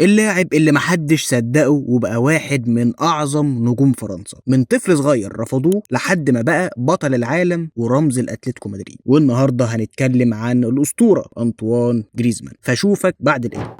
اللاعب اللي محدش صدقه وبقى واحد من أعظم نجوم فرنسا، من طفل صغير رفضوه لحد ما بقى بطل العالم ورمز الأتلتيكو مدريد. والنهارده هنتكلم عن الأسطورة أنطوان جريزمان، فاشوفك بعد الإيه.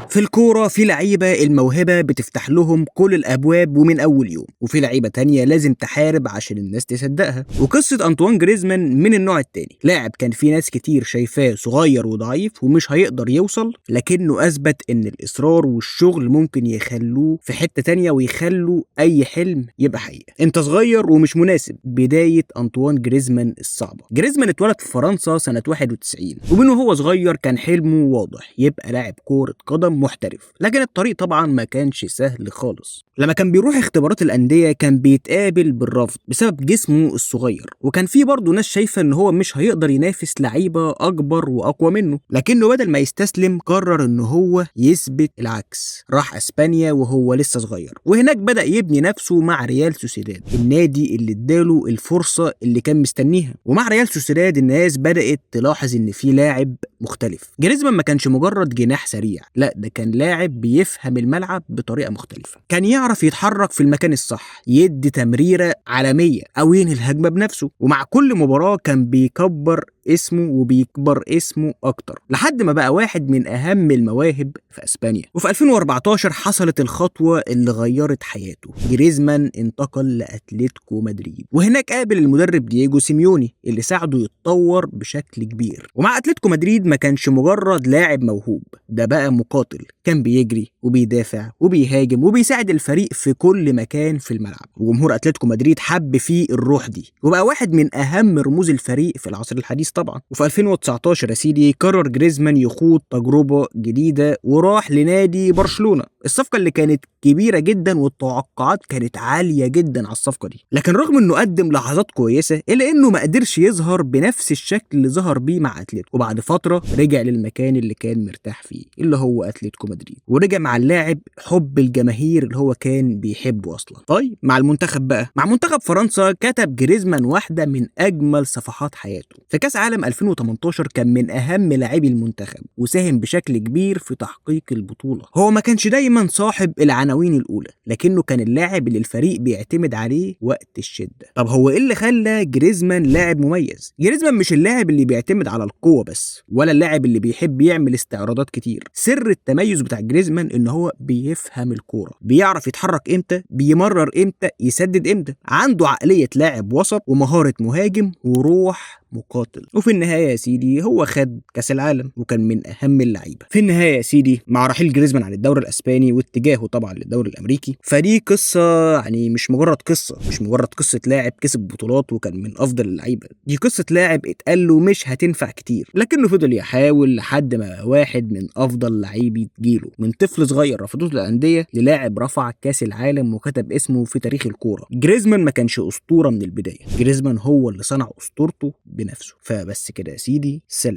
في الكورة في لعيبة الموهبة بتفتح لهم كل الأبواب ومن أول يوم، وفي لعيبة تانية لازم تحارب عشان الناس تصدقها. وقصة أنطوان جريزمان من النوع التاني، لاعب كان في ناس كتير شايفاه صغير وضعيف ومش هيقدر يوصل، لكنه أثبت إن الإصرار والشغل ممكن يخلوه في حتة تانية ويخلوا أي حلم يبقى حقيقة. أنت صغير ومش مناسب. بداية أنطوان جريزمان الصعبة. جريزمان اتولد في فرنسا سنة 91، ومن وهو صغير كان حلمه واضح، يبقى لاعب كورة قدم محترف، لكن الطريق طبعا ما كانش سهل خالص. لما كان بيروح اختبارات الأندية كان بيتقابل بالرفض بسبب جسمه الصغير، وكان في برضه ناس شايفة ان هو مش هيقدر ينافس لعيبة اكبر واقوى منه، لكنه بدل ما يستسلم قرر ان هو يثبت العكس. راح اسبانيا وهو لسه صغير، وهناك بدأ يبني نفسه مع ريال سوسيداد، النادي اللي اداله الفرصة اللي كان مستنيها. ومع ريال سوسيداد الناس بدأت تلاحظ ان في لاعب مختلف. جريزمان ما كانش مجرد جناح سريع، لا ده كان لاعب بيفهم الملعب بطريقة مختلفة. كان يعرف يتحرك في المكان الصح، يدي تمريرة عالمية أو ينهي الهجمة بنفسه. ومع كل مباراة كان بيكبر اسمه وبيكبر اسمه أكتر، لحد ما بقى واحد من أهم المواهب في أسبانيا. وفي 2014 حصلت الخطوة اللي غيرت حياته. جريزمان انتقل لأتلتيكو مدريد، وهناك قابل المدرب دييجو سيميوني اللي ساعده يتطور بشكل كبير. ومع أتلتيكو مدريد ما كانش مجرد لاعب موهوب، ده بقى مقاتل، كان بيجري وبيدافع وبيهاجم وبيساعد الفريق في كل مكان في الملعب. وجمهور أتلتيكو مدريد حب فيه الروح دي، وبقى واحد من أهم رموز الفريق في العصر الحديث طبعا. وفي 2019 يا سيدي قرر جريزمان يخوض تجربة جديدة وراح لنادي برشلونة. الصفقة اللي كانت كبيرة جدا والتوقعات كانت عالية جدا على الصفقة دي، لكن رغم انه قدم لحظات كويسة الا انه ما قدرش يظهر بنفس الشكل اللي ظهر بيه مع اتلتيكو. وبعد فترة رجع للمكان اللي كان مرتاح فيه اللي هو اتلتيكو مدريد، ورجع مع اللاعب حب الجماهير اللي هو كان بيحبه اصلا. طيب مع المنتخب بقى، مع منتخب فرنسا كتب جريزمان واحدة من اجمل صفحات حياته. في كاس عالم 2018 كان من اهم لاعبي المنتخب وساهم بشكل كبير في تحقيق البطولة. هو ما كانش دايما صاحب العناوين الاولى، لكنه كان اللاعب اللي الفريق بيعتمد عليه وقت الشدة. طب هو ايه اللي خلى جريزمان لاعب مميز؟ جريزمان مش اللاعب اللي بيعتمد على القوة بس، ولا اللاعب اللي بيحب يعمل استعراضات كتير. سر التميز بتاع جريزمان ان هو بيفهم الكورة، بيعرف يتحرك امتى، بيمرر امتى، يسدد امتى. عنده عقلية لاعب وسط ومهارة مهاجم وروح مقاتل. وفي النهايه يا سيدي هو خد كاس العالم وكان من اهم اللعيبه. في النهايه يا سيدي مع رحيل جريزمان عن الدوري الاسباني واتجاهه طبعا للدوري الامريكي، فدي قصه يعني مش مجرد قصه لاعب كسب بطولات وكان من افضل اللعيبه. دي قصه لاعب اتقال له مش هتنفع كتير، لكنه فضل يحاول لحد ما واحد من افضل لاعبي جيله. من طفل صغير رفضته الانديه للاعب رفع كاس العالم وكتب اسمه في تاريخ الكوره. جريزمان ما كانش اسطوره من البدايه، جريزمان هو اللي صنع اسطورته بنفسه. فبس كده يا سيدي، سلام.